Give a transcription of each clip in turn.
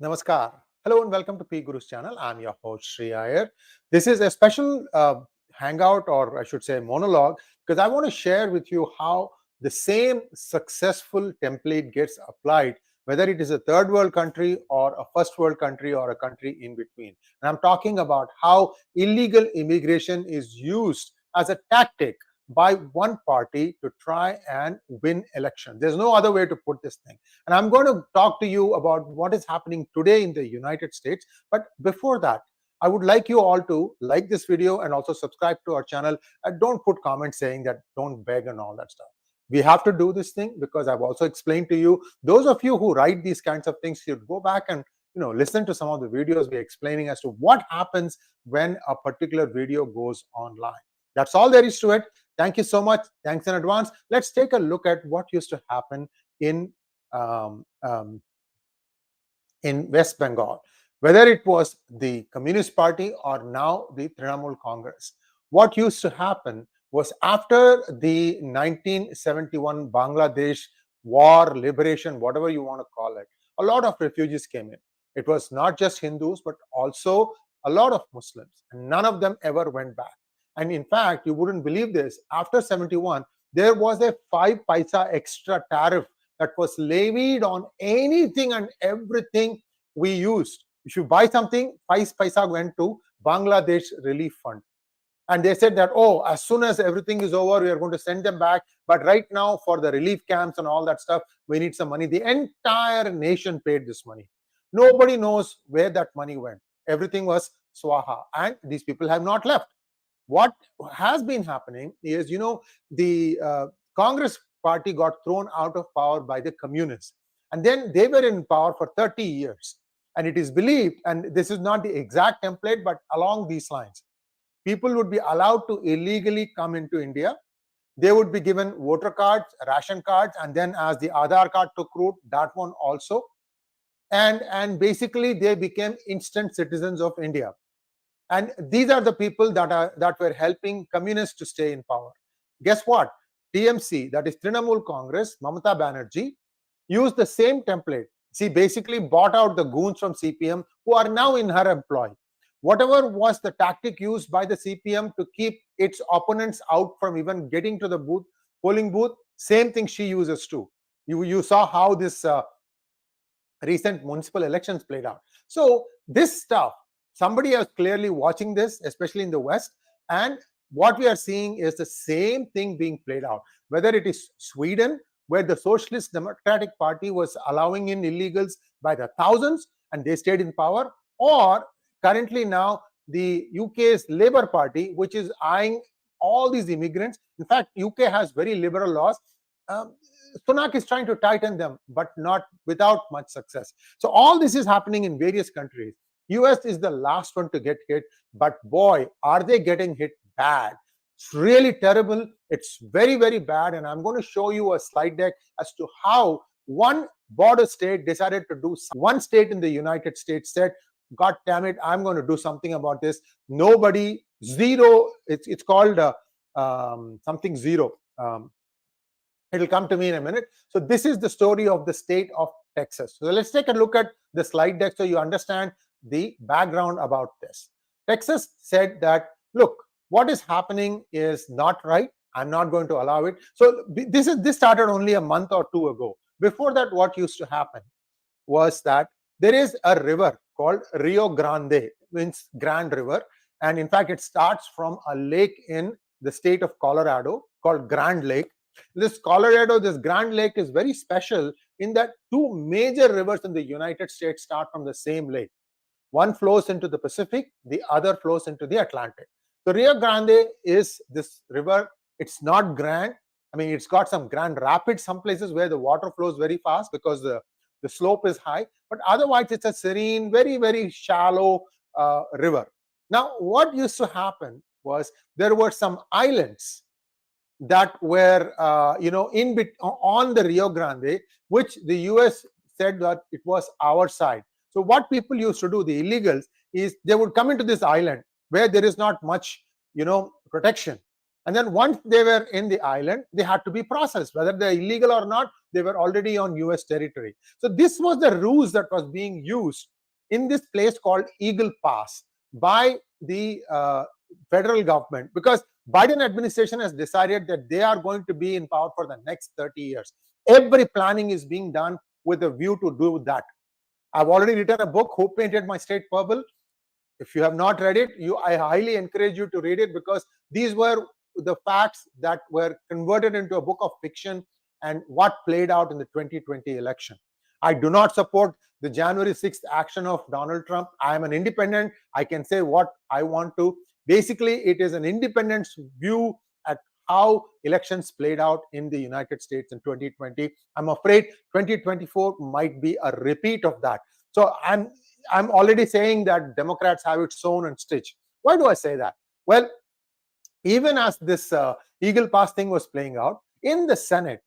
Namaskar. Hello and welcome to 𝗣𝗚𝘂𝘁𝙗's channel. I'm your host Sree Iyer. This is a special hangout, or I should say monologue, because I want to share with you how the same successful template gets applied, whether it is a third world country or a first world country or a country in between. And I'm talking about how illegal immigration is used as a tactic by one party to try and win elections. There's no other way to put this thing. And I'm going to talk to you about what is happening today in the United States. But before that, I would like you all to like this video and also subscribe to our channel. And don't put comments saying that don't beg and all that stuff. We have to do this thing because I've also explained to you, those of you who write these kinds of things should go back and listen to some of the videos we're explaining as to what happens when a particular video goes online. That's all there is to it. Thank you so much. Thanks in advance. Let's take a look at what used to happen in West Bengal, whether it was the Communist Party or now the Trinamool Congress. What used to happen was, after the 1971 Bangladesh war, liberation, whatever you want to call it, a lot of refugees came in. It was not just Hindus, but also a lot of Muslims, and none of them ever went back. And in fact, you wouldn't believe this, after 71, there was a 5 paisa extra tariff that was levied on anything and everything we used. If you buy something, 5 paisa went to Bangladesh Relief Fund. And they said that, oh, as soon as everything is over, we are going to send them back. But right now, for the relief camps and all that stuff, we need some money. The entire nation paid this money. Nobody knows where that money went. Everything was swaha. And these people have not left. What has been happening is, the Congress party got thrown out of power by the communists. And then they were in power for 30 years. And it is believed, and this is not the exact template, but along these lines, people would be allowed to illegally come into India. They would be given voter cards, ration cards, and then as the Aadhar card took root, that one also. And basically, they became instant citizens of India. And these are the people that were helping communists to stay in power. Guess what? TMC, that is Trinamool Congress, Mamata Banerjee, used the same template. She basically bought out the goons from CPM who are now in her employ. Whatever was the tactic used by the CPM to keep its opponents out from even getting to the booth, polling booth, same thing she uses too. You saw how this recent municipal elections played out. So this stuff, somebody is clearly watching this, especially in the West, and what we are seeing is the same thing being played out. Whether it is Sweden, where the Socialist Democratic Party was allowing in illegals by the thousands and they stayed in power, or currently now the UK's Labour Party, which is eyeing all these immigrants. In fact, UK has very liberal laws. Sunak is trying to tighten them, but not without much success. So all this is happening in various countries. US is the last one to get hit, but boy, are they getting hit bad. It's really terrible. It's very, very bad. And I'm going to show you a slide deck as to how one border state decided to do something. One state in the United States said, God damn it, I'm going to do something about this. Nobody, zero, it's called something zero. It'll come to me in a minute. So this is the story of the state of Texas. So let's take a look at the slide deck so you understand the background about this. Texas said that, look, what is happening is not right. I'm not going to allow it. So this started only a month or two ago. Before that, what used to happen was that there is a river called Rio Grande, means Grand River. And in fact, it starts from a lake in the state of Colorado called Grand Lake. This Grand Lake is very special in that 2 major rivers in the United States start from the same lake. One flows into the Pacific, the other flows into the Atlantic. So Rio Grande is this river. It's not grand. I mean, it's got some grand rapids, some places where the water flows very fast because the slope is high. But otherwise, it's a serene, very, very shallow river. Now, what used to happen was there were some islands that were, on the Rio Grande, which the US said that it was our side. So what people used to do, the illegals, is they would come into this island where there is not much, protection. And then once they were in the island, they had to be processed. Whether they're illegal or not, they were already on US territory. So this was the ruse that was being used in this place called Eagle Pass by the federal government, because Biden administration has decided that they are going to be in power for the next 30 years. Every planning is being done with a view to do that. I've already written a book, Who Painted My State Purple? If you have not read it, I highly encourage you to read it, because these were the facts that were converted into a book of fiction and what played out in the 2020 election. I do not support the January 6th action of Donald Trump. I am an independent. I can say what I want to. Basically, it is an independent view at how elections played out in the United States in 2020. I'm afraid 2024 might be a repeat of that. So I'm already saying that Democrats have it sewn and stitched. Why do I say that? Well, even as this Eagle Pass thing was playing out, in the Senate,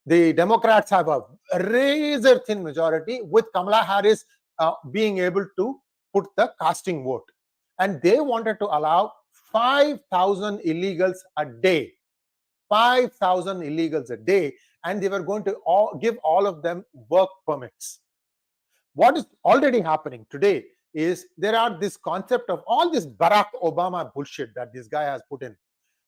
the Democrats have a razor-thin majority, with Kamala Harris being able to put the casting vote. And they wanted to allow 5,000 illegals a day. 5,000 illegals a day. And they were going to give all of them work permits. What is already happening today is there are this concept of all this Barack Obama bullshit that this guy has put in.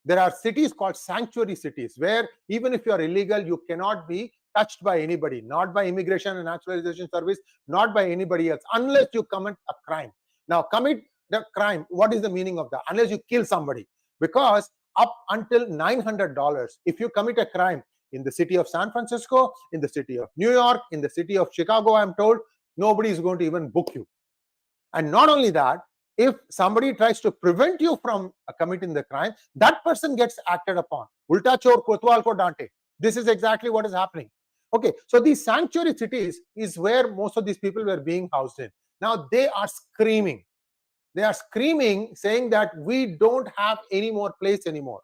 There are cities called sanctuary cities, where even if you are illegal, you cannot be touched by anybody, not by Immigration and Naturalization Service, not by anybody else, unless you commit a crime. Now, commit the crime, what is the meaning of that? Unless you kill somebody. Because up until $900, if you commit a crime in the city of San Francisco, in the city of New York, in the city of Chicago, I'm told, nobody is going to even book you. And not only that, if somebody tries to prevent you from committing the crime, that person gets acted upon. 𝗤𝙧𝙤𝙀𝘁 𝗤𝙀𝘀. This is exactly what is happening. Okay, so these sanctuary cities is where most of these people were being housed in. Now they are screaming. They are screaming, saying that we don't have any more place anymore.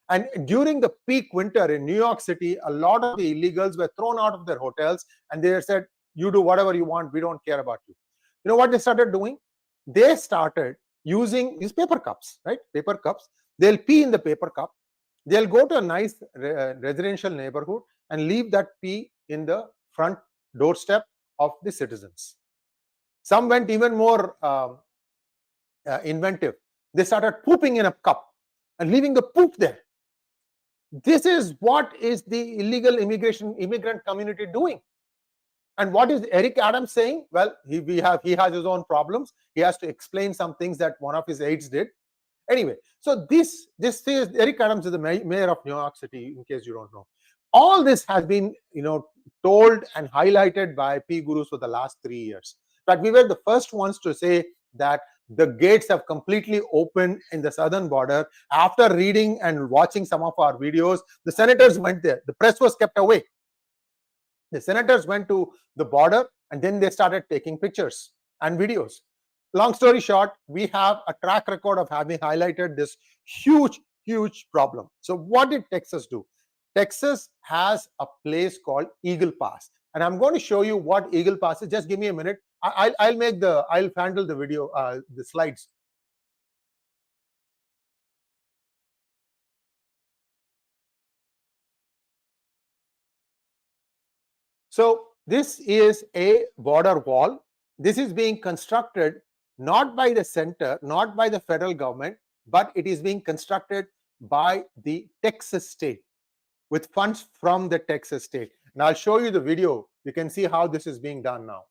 And during the peak winter in New York City, a lot of the illegals were thrown out of their hotels, and they said, you do whatever you want, we don't care about you. You know what they started doing? They started using these paper cups, right? Paper cups. They'll pee in the paper cup. They'll go to a nice residential neighborhood and leave that pee in the front doorstep of the citizens. Some went even more inventive. They started pooping in a cup and leaving the poop there. This is what is the illegal immigrant community doing. And what is Eric Adams saying? Well, he has his own problems. He has to explain some things that one of his aides did. Anyway, so this is Eric Adams is the mayor of New York City, in case you don't know. All this has been, told and highlighted by P gurus for the last 3 years. But we were the first ones to say that the gates have completely opened in the southern border. After reading and watching some of our videos, the senators went there. The press was kept away. The senators went to the border, and then they started taking pictures and videos. Long story short, we have a track record of having highlighted this huge problem. So what did Texas do? Texas has a place called Eagle Pass, and I'm going to show you what Eagle Pass is. Just give me a minute. I'll handle the video, the slides. So this is a border wall. This is being constructed not by the center, not by the federal government, but it is being constructed by the Texas state with funds from the Texas state. And I'll show you the video. You can see how this is being done now.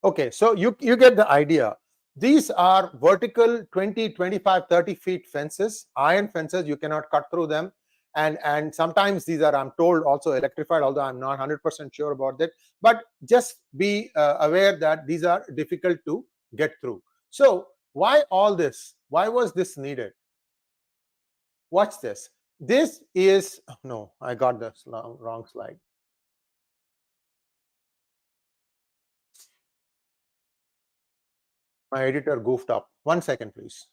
Okay, so you get the idea. These are vertical 20, 25, 30 feet fences, iron fences. You cannot cut through them. And sometimes these are, I'm told, also electrified, although I'm not 100% sure about that. But just be aware that these are difficult to get through. So why all this? Why was this needed? Watch this. This is, no, I got the wrong slide. My editor goofed up. 1 second, please.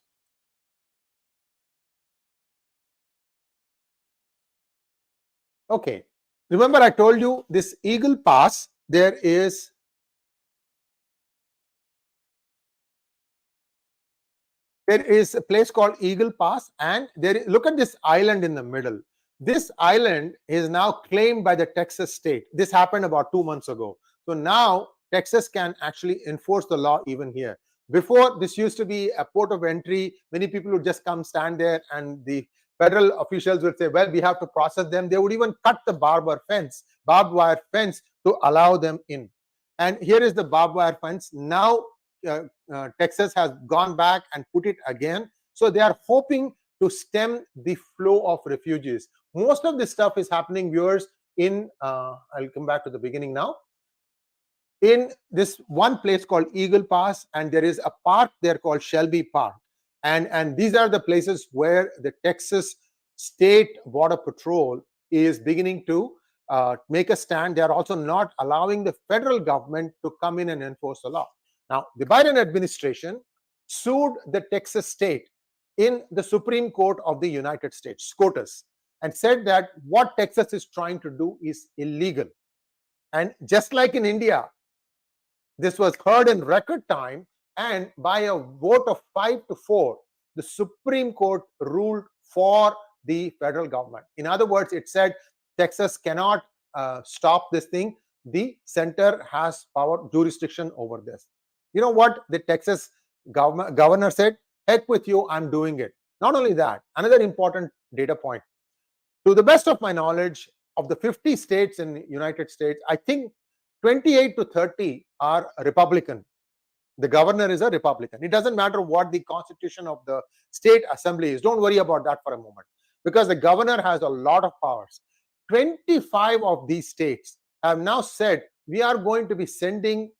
Okay. Remember, I told you this Eagle Pass, there is a place called Eagle Pass, and look at this island in the middle. This island is now claimed by the Texas state. This happened about 2 months ago. So now Texas can actually enforce the law even here. Before, this used to be a port of entry. Many people would just come stand there, and the federal officials would say, well, we have to process them. They would even cut the barbed wire fence to allow them in. And here is the barbed wire fence. Now Texas has gone back and put it again. So they are hoping to stem the flow of refugees. Most of this stuff is happening, viewers, in I'll come back to the beginning now. In this one place called Eagle Pass, and there is a park there called Shelby Park. And these are the places where the Texas State Border Patrol is beginning to make a stand. They are also not allowing the federal government to come in and enforce the law. Now, the Biden administration sued the Texas state in the Supreme Court of the United States, SCOTUS, and said that what Texas is trying to do is illegal. And just like in India, this was heard in record time, and by a vote of 5-4, the Supreme Court ruled for the federal government. In other words, it said Texas cannot stop this thing. The center has power, jurisdiction over this. You know what the Texas governor said? Heck with you, I'm doing it. Not only that, another important data point. To the best of my knowledge, of the 50 states in the United States, I think 28 to 30 are Republican. The governor is a Republican. It doesn't matter what the constitution of the state assembly is. Don't worry about that for a moment, because the governor has a lot of powers. 25 of these states have now said, we are going to be sending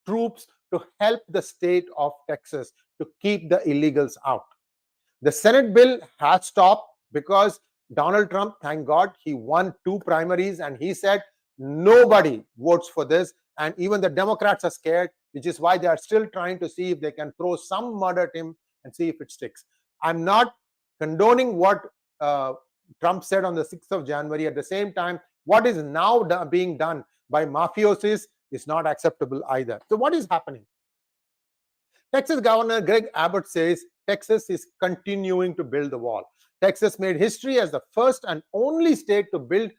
troops to help the state of Texas to keep the illegals out. The Senate bill has stopped because Donald Trump, thank God, he won 2 primaries, and he said nobody votes for this, and even the Democrats are scared, which is why they are still trying to see if they can throw some mud at him and see if it sticks. I'm not condoning what Trump said on the 6th of January. At the same time, what is now being done by mafiosos is not acceptable either. So what is happening? Texas Governor Greg Abbott says Texas is continuing to build the wall. Texas made history as the first and only state to build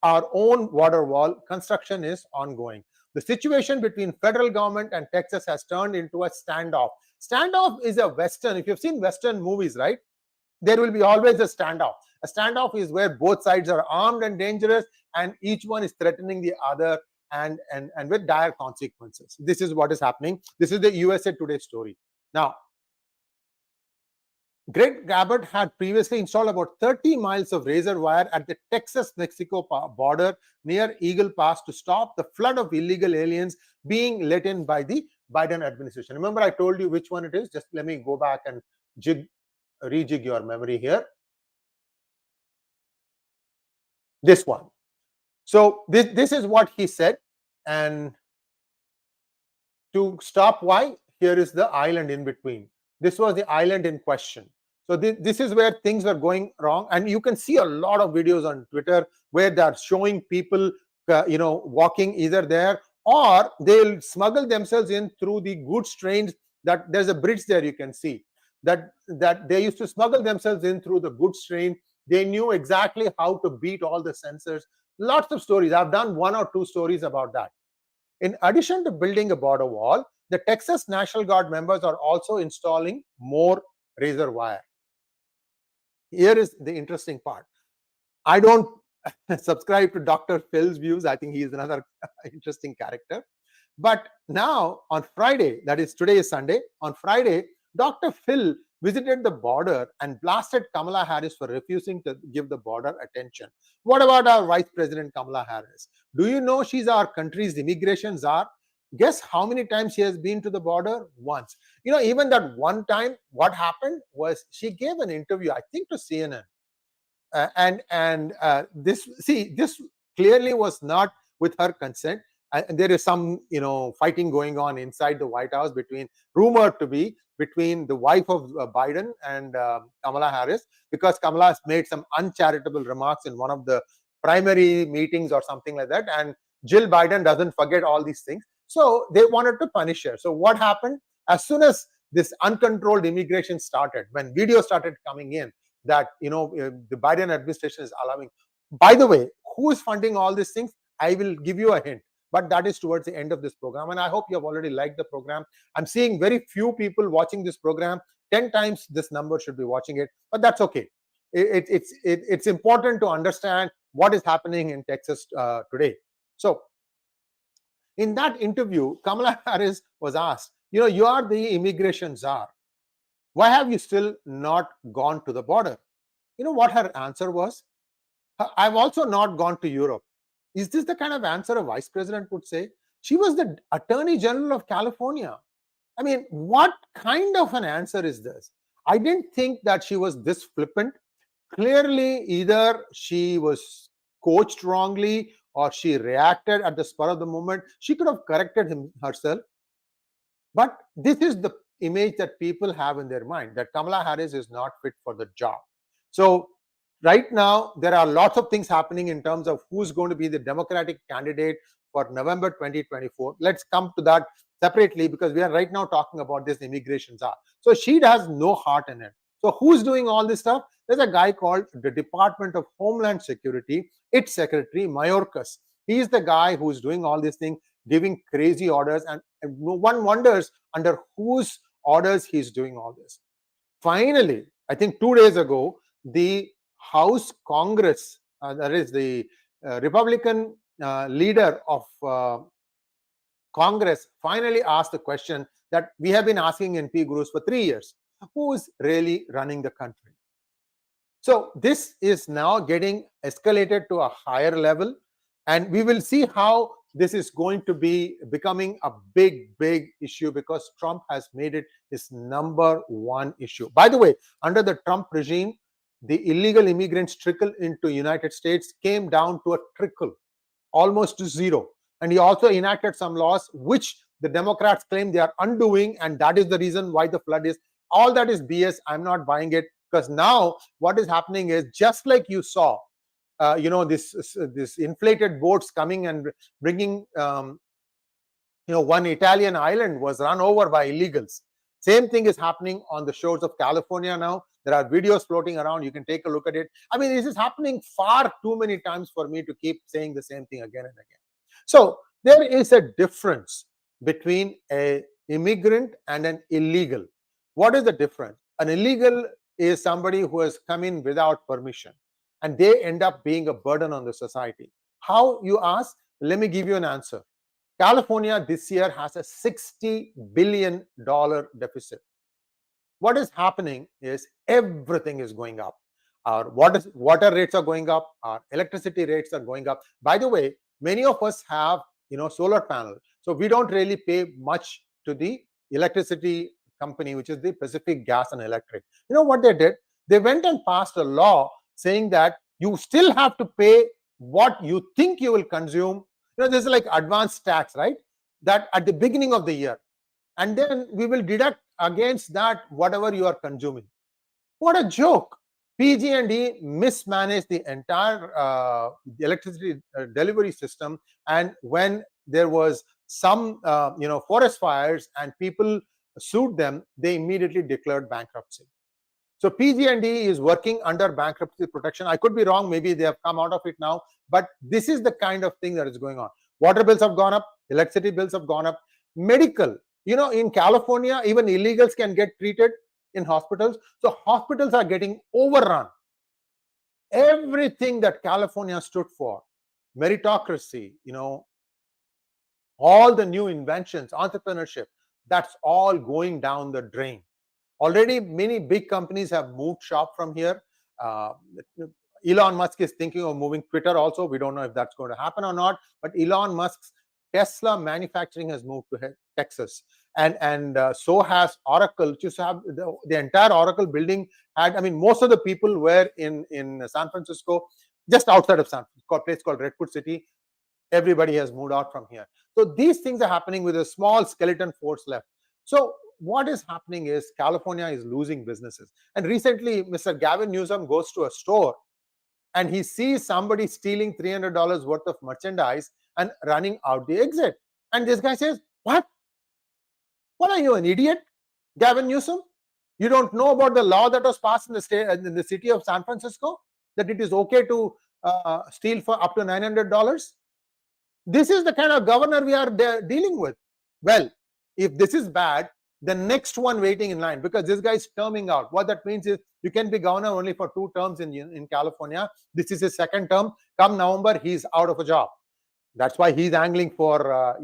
our own border wall. Construction is ongoing. The situation between federal government and Texas has turned into a standoff. Standoff is a Western. If you've seen Western movies, right? There will be always a standoff. A standoff is where both sides are armed and dangerous, and each one is threatening the other, and with dire consequences. This is what is happening. This is the USA Today story. Now, Greg Abbott had previously installed about 30 miles of razor wire at the Texas-Mexico border near Eagle Pass to stop the flood of illegal aliens being let in by the Biden administration. Remember, I told you which one it is? Just let me go back and rejig your memory here. This one. So this is what he said. And to stop why, here is the island in between. This was the island in question. So this is where things are going wrong. And you can see a lot of videos on Twitter where they're showing people, walking either there, or they'll smuggle themselves in through the goods trains. That there's a bridge there, you can see that they used to smuggle themselves in through the goods train. They knew exactly how to beat all the sensors. Lots of stories. I've done 1 or 2 stories about that. In addition to building a border wall, the Texas National Guard members are also installing more razor wire. Here is the interesting part. I don't subscribe to Dr. Phil's views. I think he is another interesting character. But now on Friday, that is today is Sunday, on Friday, Dr. Phil visited the border and blasted Kamala Harris for refusing to give the border attention. What about our Vice President Kamala Harris? Do you know she's our country's immigration czar? Guess how many times she has been to the border? Once. Even that one time, what happened was she gave an interview, I think to CNN. This clearly was not with her consent. and there is some fighting going on inside the White House rumored to be between the wife of Biden and Kamala Harris, because Kamala has made some uncharitable remarks in one of the primary meetings or something like that, and Jill Biden doesn't forget all these things. So they wanted to punish her. So what happened? As soon as this uncontrolled immigration started, when videos started coming in that the Biden administration is allowing. By the way, who is funding all these things? I will give you a hint, but that is towards the end of this program, and I hope you have already liked the program. I'm seeing very few people watching this program. 10 times this number should be watching it, but that's okay. It's important to understand what is happening in Texas today. So in that interview, Kamala Harris was asked, you are the immigration czar. Why have you still not gone to the border? You know what her answer was? I've also not gone to Europe. Is this the kind of answer a vice president would say? She was the Attorney General of California. I mean, what kind of an answer is this? I didn't think that she was this flippant. Clearly, either she was coached wrongly or she reacted at the spur of the moment. She could have corrected herself. But this is the image that people have in their mind, that Kamala Harris is not fit for the job. So right now, there are lots of things happening in terms of who's going to be the Democratic candidate for November 2024. Let's come to that separately, because we are right now talking about this immigration czar. So she has no heart in it. So who's doing all this stuff? There's a guy called the Department of Homeland Security, its Secretary Mayorkas. He is the guy who's doing all these things, giving crazy orders, and no one wonders under whose orders he's doing all this. Finally, I think 2 days ago, the House Congress, that is the Republican leader of Congress, finally asked the question that we have been asking in 𝗣𝗃 for 3 years. Who is really running the country? So this is now getting escalated to a higher level, and we will see how this is going to be becoming a big issue, because Trump has made it his #1 issue. By the way, under the Trump regime, the illegal immigrants trickle into United States came down to a trickle, almost to zero. And he also enacted some laws which the Democrats claim they are undoing, and that is the reason why the flood is. All that is BS. I'm not buying it, because now what is happening is, just like you saw, this inflated boats coming and bringing, one Italian island was run over by illegals. Same thing is happening on the shores of California now. There are videos floating around. You can take a look at it. I mean, this is happening far too many times for me to keep saying the same thing again and again. So there is a difference between an immigrant and an illegal. What is the difference? An illegal is somebody who has come in without permission, and they end up being a burden on the society. How, you ask? Let me give you an answer. California this year has a $60 billion deficit. What is happening is everything is going up. Our water rates are going up. Our electricity rates are going up. By the way, many of us have solar panels, so we don't really pay much to the electricity company, which is the Pacific Gas and Electric. You know what they did? They went and passed a law saying that you still have to pay what you think you will consume. This is like advanced tax, right? That at the beginning of the year, and then we will deduct against that whatever you are consuming. What a joke! PG&E mismanaged the entire electricity delivery system, and when there was some forest fires and people sued them, they immediately declared bankruptcy. So PG&E is working under bankruptcy protection. I could be wrong. Maybe they have come out of it now. But this is the kind of thing that is going on. Water bills have gone up. Electricity bills have gone up. Medical. In California, even illegals can get treated in hospitals. So hospitals are getting overrun. Everything that California stood for, meritocracy, all the new inventions, entrepreneurship, that's all going down the drain. Already, many big companies have moved shop from here. Elon Musk is thinking of moving Twitter also. We don't know if that's going to happen or not. But Elon Musk's Tesla manufacturing has moved to Texas. And so has Oracle. Which used to have the entire Oracle building had, most of the people were in San Francisco, just outside of San Francisco, a place called Redwood City. Everybody has moved out from here. So these things are happening with a small skeleton force left. So what is happening is California is losing businesses. And recently, Mr. Gavin Newsom goes to a store and he sees somebody stealing $300 worth of merchandise and running out the exit. And this guy says, what? What are you, an idiot, Gavin Newsom? You don't know about the law that was passed in the state, in the city of San Francisco, that it is okay to steal for up to $900? This is the kind of governor we are dealing with. Well, if this is bad, the next one waiting in line, because this guy is terming out. What that means is you can be governor only for 2 terms in California. This is his second term. Come November, he's out of a job. That's why he's angling for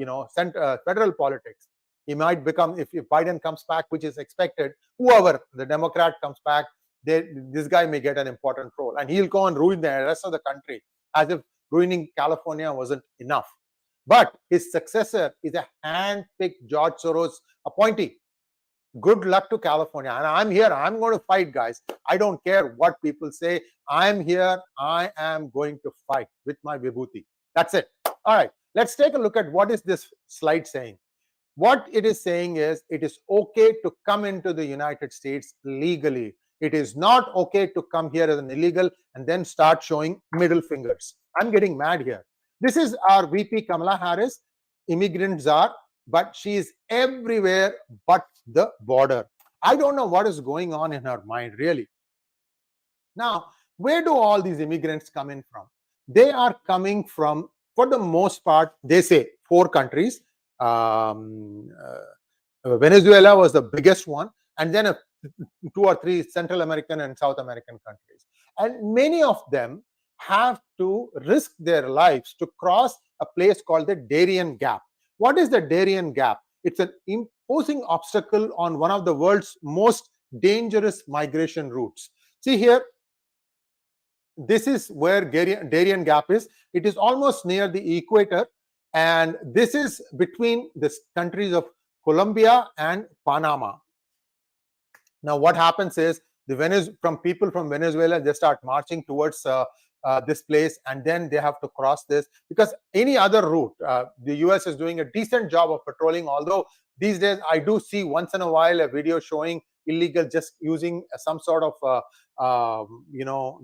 federal politics. He might become, if Biden comes back, which is expected, whoever the Democrat comes back, this guy may get an important role, and he'll go and ruin the rest of the country, as if ruining California wasn't enough. But his successor is a hand-picked George Soros appointee. Good luck to California. And I'm here. I'm going to fight, guys. I don't care what people say. I'm here. I am going to fight with my vibhuti. That's it. All right. Let's take a look at what is this slide saying. What it is saying is it is okay to come into the United States legally. It is not okay to come here as an illegal and then start showing middle fingers. I'm getting mad here. This is our VP Kamala Harris, immigrant czar, but she is everywhere but the border. I don't know what is going on in her mind, really. Now, where do all these immigrants come in from? They are coming from, for the most part, they say 4 countries. Venezuela was the biggest one, and then 2 or 3 Central American and South American countries. And many of them have to risk their lives to cross a place called the Darien Gap. What is the Darien Gap? It's an imposing obstacle on one of the world's most dangerous migration routes. See here, this is where Darien Gap is. It is almost near the equator, and this is between the countries of Colombia and Panama. Now, what happens is people from Venezuela, they start marching towards this place, and then they have to cross this, because any other route, the US is doing a decent job of patrolling, although these days I do see once in a while a video showing illegal just using some sort of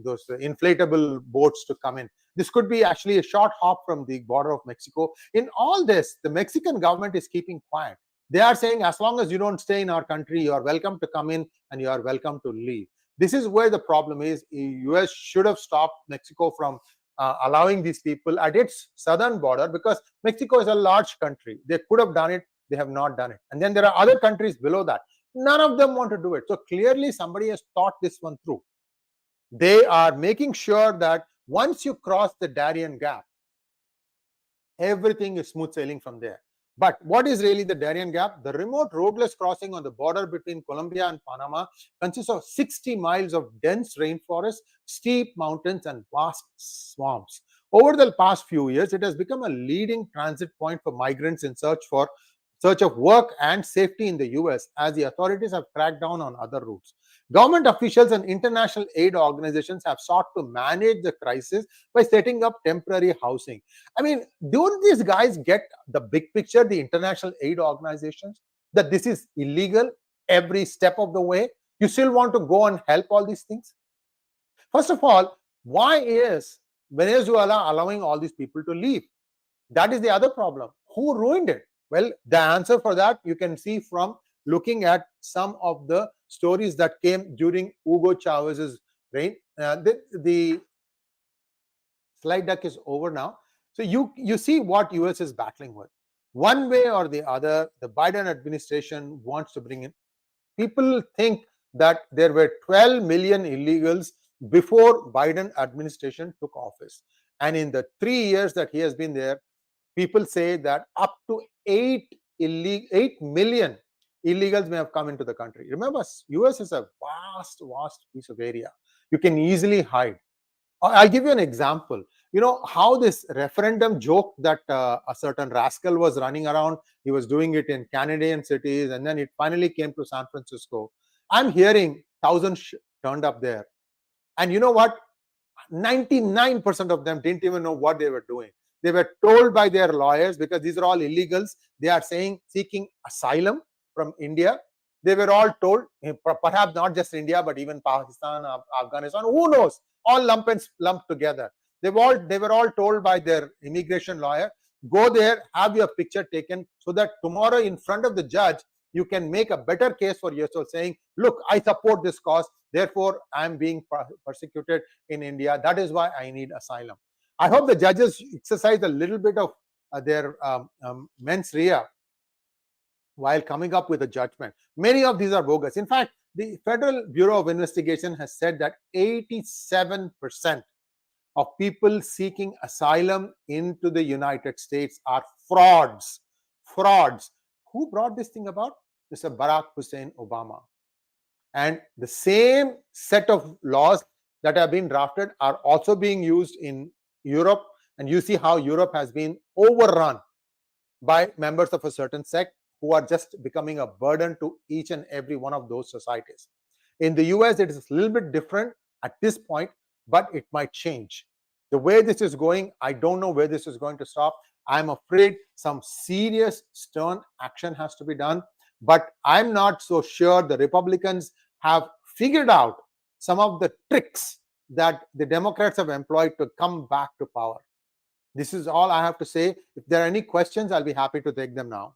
those inflatable boats to come in. This could be actually a short hop from the border of Mexico. In all this, the Mexican government is keeping quiet. They are saying, as long as you don't stay in our country, you are welcome to come in and you are welcome to leave. This is where the problem is. The US should have stopped Mexico from allowing these people at its southern border, because Mexico is a large country. They could have done it. They have not done it. And then there are other countries below that. None of them want to do it. So clearly somebody has thought this one through. They are making sure that once you cross the Darien Gap, everything is smooth sailing from there. But what is really the Darien Gap? The remote roadless crossing on the border between Colombia and Panama consists of 60 miles of dense rainforest, steep mountains, and vast swamps. Over the past few years, it has become a leading transit point for migrants in search of work and safety in the US, as the authorities have cracked down on other routes. Government officials and international aid organizations have sought to manage the crisis by setting up temporary housing. I mean, don't these guys get the big picture, the international aid organizations, that this is illegal every step of the way? You still want to go and help all these things? First of all, why is Venezuela allowing all these people to leave? That is the other problem. Who ruined it? Well, the answer for that you can see from looking at some of the stories that came during Hugo Chavez's reign. The slide deck is over now. So you see what US is battling with. One way or the other, the Biden administration wants to bring in. People think that there were 12 million illegals before Biden administration took office. And in the 3 years that he has been there, people say that up to 8 million illegals may have come into the country. Remember, US is a vast piece of area. You can easily hide. I'll give you an example. You know how this referendum joke that a certain rascal was running around, he was doing it in Canadian cities, and then it finally came to San Francisco. I'm hearing thousands turned up there. And you know what? 99% of them didn't even know what they were doing. They were told by their lawyers, because these are all illegals, they are seeking asylum from India. They were all told, perhaps not just India, but even Pakistan, Afghanistan, who knows, all lumped together. They were all told by their immigration lawyer, go there, have your picture taken, so that tomorrow in front of the judge, you can make a better case for yourself, saying, look, I support this cause, therefore I am being persecuted in India. That is why I need asylum. I hope the judges exercise a little bit of their mens rea while coming up with a judgment. Many of these are bogus. In fact, the Federal Bureau of Investigation has said that 87% of people seeking asylum into the United States are frauds. Frauds. Who brought this thing about? Mr. Barack Hussein Obama. And the same set of laws that have been drafted are also being used in Europe. And you see how Europe has been overrun by members of a certain sect who are just becoming a burden to each and every one of those societies. In the US, it is a little bit different at this point, but it might change. The way this is going, I don't know where this is going to stop. I'm afraid some serious, stern action has to be done. But I'm not so sure the Republicans have figured out some of the tricks that the Democrats have employed to come back to power. This is all I have to say. If there are any questions, I'll be happy to take them now.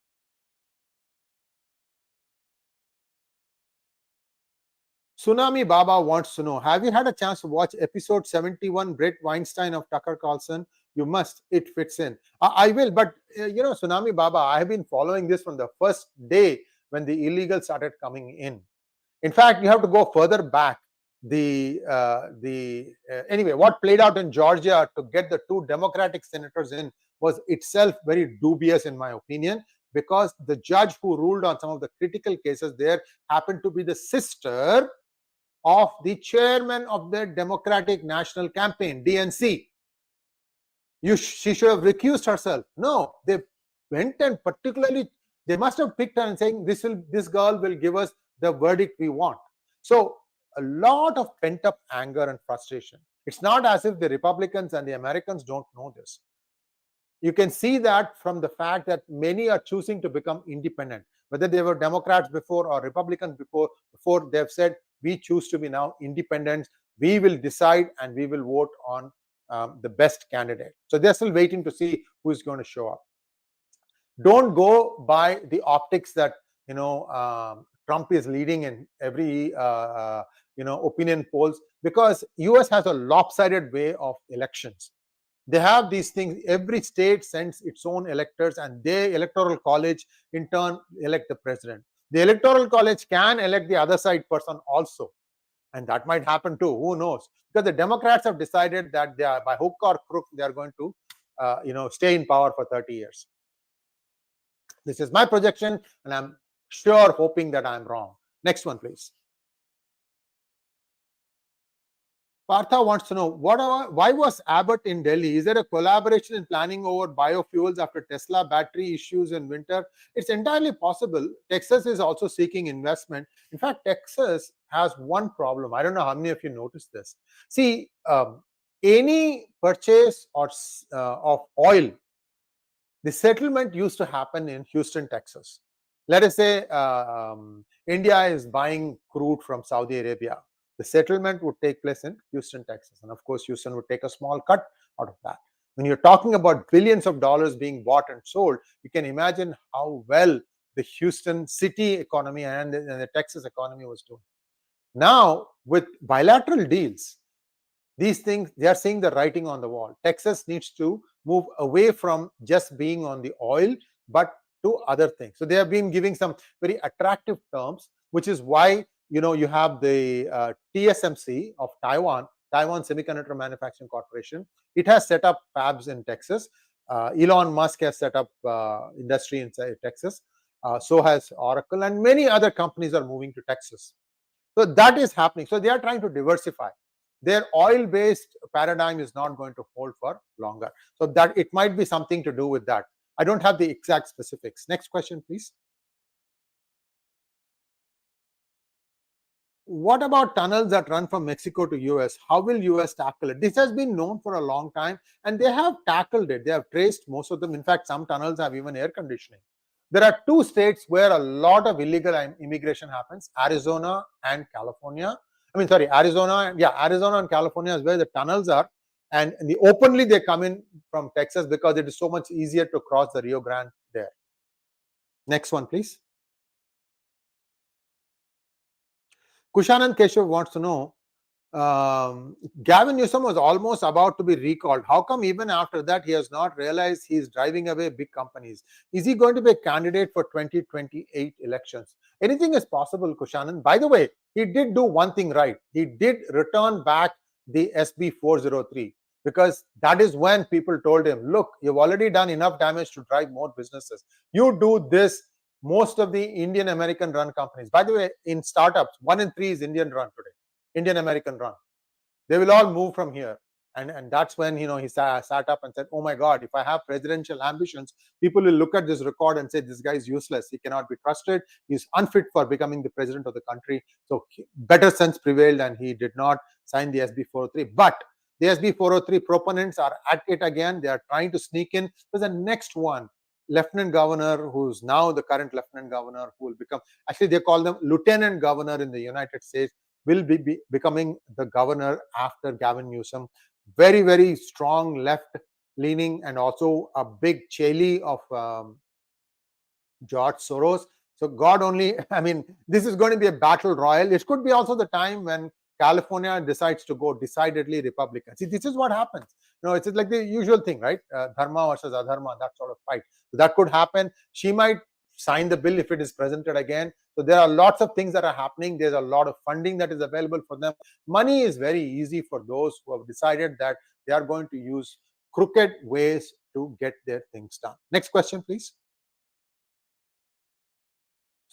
Tsunami Baba wants to know, have you had a chance to watch episode 71, Brett Weinstein of Tucker Carlson? You must. It fits in. I will, but Tsunami Baba, I have been following this from the first day when the illegals started coming in. In fact, you have to go further back. Anyway, what played out in Georgia to get the two Democratic senators in was itself very dubious, in my opinion, because the judge who ruled on some of the critical cases there happened to be the sister of the chairman of the Democratic National Campaign, DNC. She should have recused herself. No, they went and particularly, they must have picked her and saying, this girl will give us the verdict we want. So a lot of pent-up anger and frustration. It's not as if the Republicans and the Americans don't know this. You can see that from the fact that many are choosing to become independent. Whether they were Democrats before or Republicans before they've said, we choose to be now independent. We will decide and we will vote on the best candidate. So they're still waiting to see who is going to show up. Don't go by the optics that Trump is leading in every opinion polls, because US has a lopsided way of elections. They have these things. Every state sends its own electors, and the electoral college in turn elect the president. The electoral college can elect the other side person also, and that might happen too. Who knows? Because the Democrats have decided that they are, by hook or crook, they are going to stay in power for 30 years. This is my projection, and I'm sure hoping that I'm wrong. Next one, please. Partha wants to know, why was Abbott in Delhi? Is there a collaboration in planning over biofuels after Tesla battery issues in winter? It's entirely possible. Texas is also seeking investment. In fact, Texas has one problem. I don't know how many of you noticed this. See, any purchase of oil, the settlement used to happen in Houston, Texas. Let us say India is buying crude from Saudi Arabia. The settlement would take place in Houston, Texas. And of course, Houston would take a small cut out of that. When you're talking about billions of dollars being bought and sold, you can imagine how well the Houston city economy and the Texas economy was doing. Now, with bilateral deals, these things, they are seeing the writing on the wall. Texas needs to move away from just being on the oil, but to other things. So they have been giving some very attractive terms, which is why you have the TSMC of Taiwan Semiconductor Manufacturing Corporation. It has set up fabs in Texas. Elon Musk has set up industry in Texas. So has Oracle, and many other companies are moving to Texas. So that is happening. So they are trying to diversify. Their oil-based paradigm is not going to hold for longer. So that it might be something to do with that. I don't have the exact specifics. Next question, please. What about tunnels that run from Mexico to US? How will US tackle it? This has been known for a long time, and they have tackled it. They have traced most of them. In fact, some tunnels have even air conditioning. There are two states where a lot of illegal immigration happens: Arizona and California. Arizona and California is where the tunnels are, and openly they come in from Texas because it is so much easier to cross the Rio Grande there. Next one, please. 𝗠𝙗𝘆 𝗍𝘕𝘀𝘁 wants to know, Gavin Newsom was almost about to be recalled. How come even after that he has not realized he is driving away big companies? Is he going to be a candidate for 2028 elections? Anything is possible, 𝗠𝙗𝘆. By the way, he did do one thing right. He did return back the SB 403, because that is when people told him, look, you've already done enough damage to drive more businesses. You do this. Most of the Indian American run companies, by the way, in startups, 1 in 3 is Indian run today, Indian American run. They will all move from here. And that's when he sat up and said, oh my God, if I have presidential ambitions, people will look at this record and say, this guy is useless. He cannot be trusted. He's unfit for becoming the president of the country. So better sense prevailed, and he did not sign the SB 403. But the SB 403 proponents are at it again. They are trying to sneak in. There's a next one. Lieutenant governor, who's now the current lieutenant governor, who will become, actually they call them lieutenant governor in the United States, will be becoming the governor after Gavin Newsom. Very, very strong left leaning, and also a big cheli of George Soros. So God only, this is going to be a battle royal. It could be also the time when California decides to go decidedly Republican. See, this is what happens. It's like the usual thing, right? Dharma versus adharma, that sort of fight. So that could happen. She might sign the bill if it is presented again. So there are lots of things that are happening. There's a lot of funding that is available for them. Money is very easy for those who have decided that they are going to use crooked ways to get their things done. Next question, please.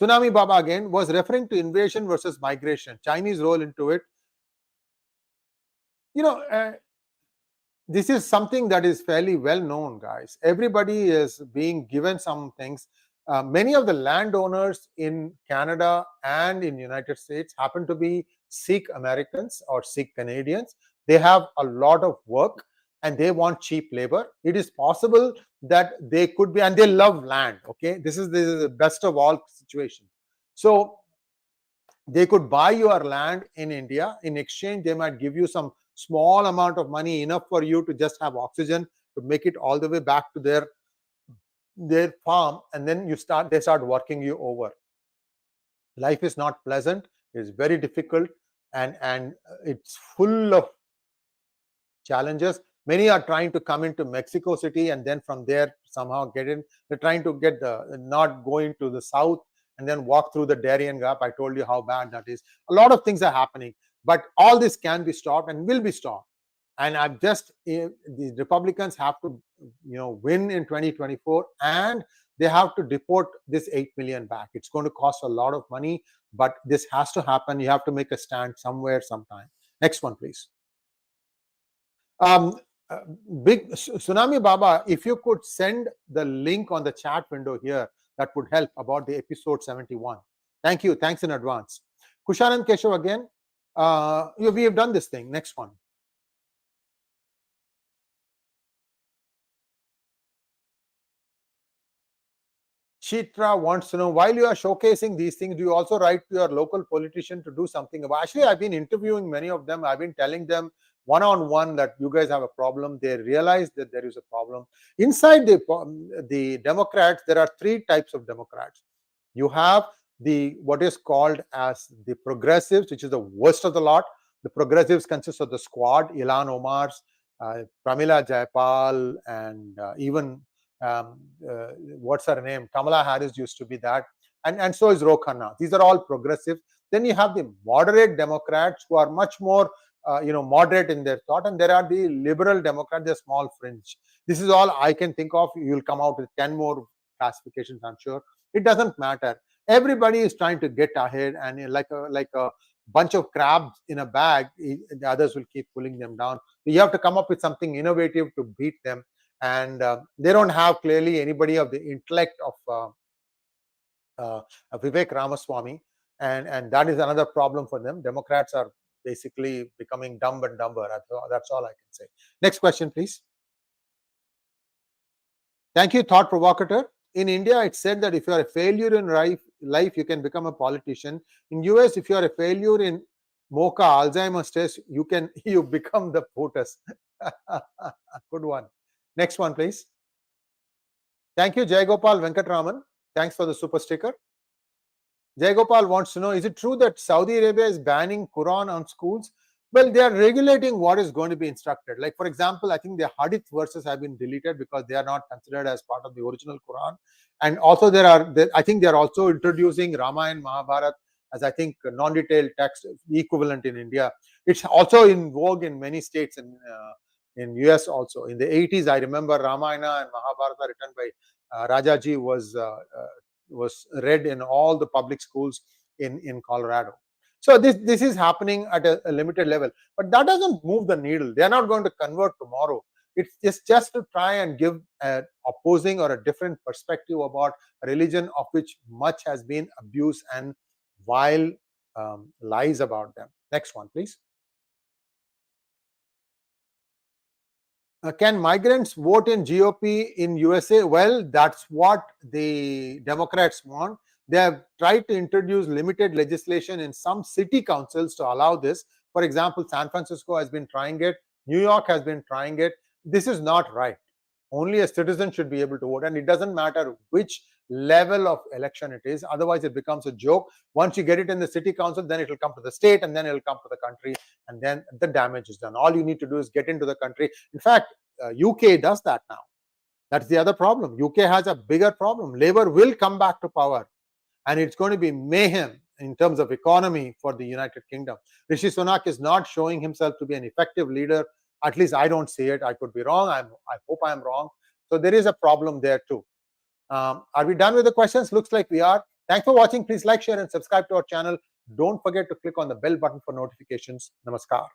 Tsunami Baba again was referring to invasion versus migration, Chinese role into it. This is something that is fairly well known, guys. Everybody is being given some things. Many of the landowners in Canada and in the United States happen to be Sikh Americans or Sikh Canadians. They have a lot of work and they want cheap labor. It is possible that they could be, and they love land. Okay, this is the best of all situations. So they could buy your land in India. In exchange, they might give you some small amount of money, enough for you to just have oxygen to make it all the way back to their farm, and then they start working you over. Life is not pleasant. It's very difficult, and it's full of challenges. Many are trying to come into Mexico City and then from there somehow get in. They're trying to get not going to the south and then walk through the Darien Gap. I told you how bad that is. A lot of things are happening, but all this can be stopped and will be stopped. And the Republicans have to, win in 2024, and they have to deport this 8 million back. It's going to cost a lot of money, but this has to happen. You have to make a stand somewhere, sometime. Next one, please. Big Tsunami Baba, if you could send the link on the chat window here, that would help about the episode 71. Thank you. Thanks in advance. 𝗠𝙗𝘆 𝗍𝘕𝘀𝘁 again. We have done this thing. Next one. Chitra wants to know, while you are showcasing these things, do you also write to your local politician to do something about? Actually, I've been interviewing many of them. I've been telling them one-on-one that you guys have a problem. They realize that there is a problem. Inside the Democrats, there are 3 types of Democrats. You have what is called as the progressives, which is the worst of the lot. The progressives consist of the squad, Ilhan Omar's, Pramila Jayapal, and even what's her name? Kamala Harris used to be that, and so is Ro Khanna. These are all progressive. Then you have the moderate Democrats who are much more moderate in their thought, and there are the liberal Democrats, the small fringe. This is all I can think of. You'll come out with 10 more classifications, I'm sure. It doesn't matter. Everybody is trying to get ahead, and like a bunch of crabs in a bag, the others will keep pulling them down. So you have to come up with something innovative to beat them, and they don't have clearly anybody of the intellect of Vivek Ramaswamy. and that is another problem for them. Democrats are basically becoming dumb and dumber. That's all I can say. Next question, please. Thank you, thought provocateur. In India, it's said that if you are a failure in life, you can become a politician. In US, if you are a failure in mocha Alzheimer's test, you become the POTUS. Good one. Next one, please. Thank you, 𝗤𝗘𝗿 𝗬𝗀𝘆. Thanks for the super sticker. 𝗤𝗘𝗿 wants to know, is it true that Saudi Arabia is banning Quran on schools? Well, they are regulating what is going to be instructed. Like, for example, I think the hadith verses have been deleted because they are not considered as part of the original Quran. And also I think they are also introducing Ramayana, Mahabharata as, I think, non-detailed text equivalent in India. It's also in vogue in many states in US also. In the 80s, I remember Ramayana and Mahabharata written by Rajaji was read in all the public schools in Colorado. So this is happening at a limited level, but that doesn't move the needle. They are not going to convert tomorrow. It's just to try and give an opposing or a different perspective about a religion of which much has been abused and vile lies about them. Next one, please. Can migrants vote in GOP in USA? Well, that's what the Democrats want. They have tried to introduce limited legislation in some city councils to allow this. For example, San Francisco has been trying it. New York has been trying it. This is not right. Only a citizen should be able to vote, and it doesn't matter which level of election it is. Otherwise, it becomes a joke. Once you get it in the city council, then it will come to the state, and then it will come to the country, and then the damage is done. All you need to do is get into the country. In fact, UK does that now. That's the other problem. UK has a bigger problem. Labour will come back to power, and it's going to be mayhem in terms of economy for the United Kingdom. Rishi Sunak is not showing himself to be an effective leader. At least I don't see it. I could be wrong. I hope I'm wrong. So there is a problem there too. Are we done with the questions? Looks like we are. Thanks for watching. Please like, share, and subscribe to our channel. Don't forget to click on the bell button for notifications. Namaskar.